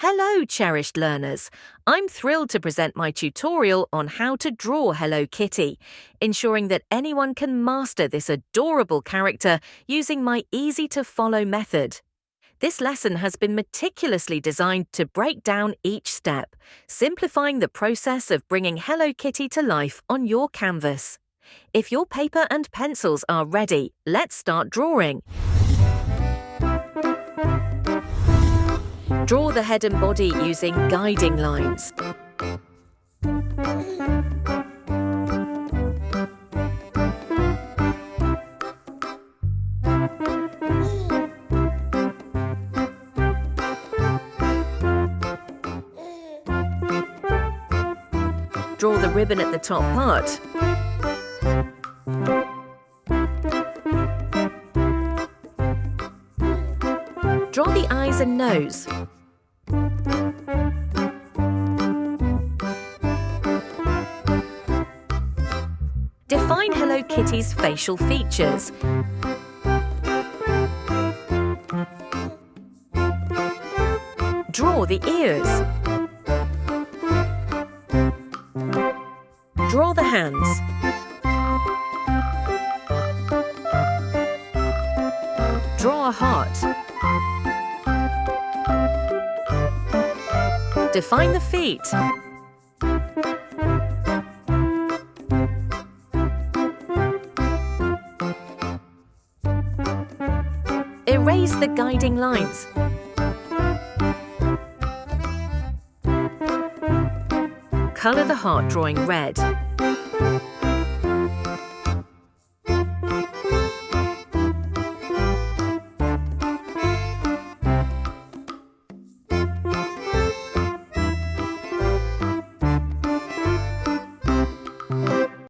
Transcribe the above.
Hello, cherished learners. I'm thrilled to present my tutorial on how to draw Hello Kitty, ensuring that anyone can master this adorable character using my easy-to-follow method. This lesson has been meticulously designed to break down each step, simplifying the process of bringing Hello Kitty to life on your canvas. If your paper and pencils are ready, let's start drawing. Draw the head and body using guiding lines. Draw the ribbon at the top part. Draw the eyes and nose. Define Hello Kitty's facial features. Draw the ears. Draw the hands. Draw a heart. Define the feet. Erase the guiding lines. Colour the heart drawing red.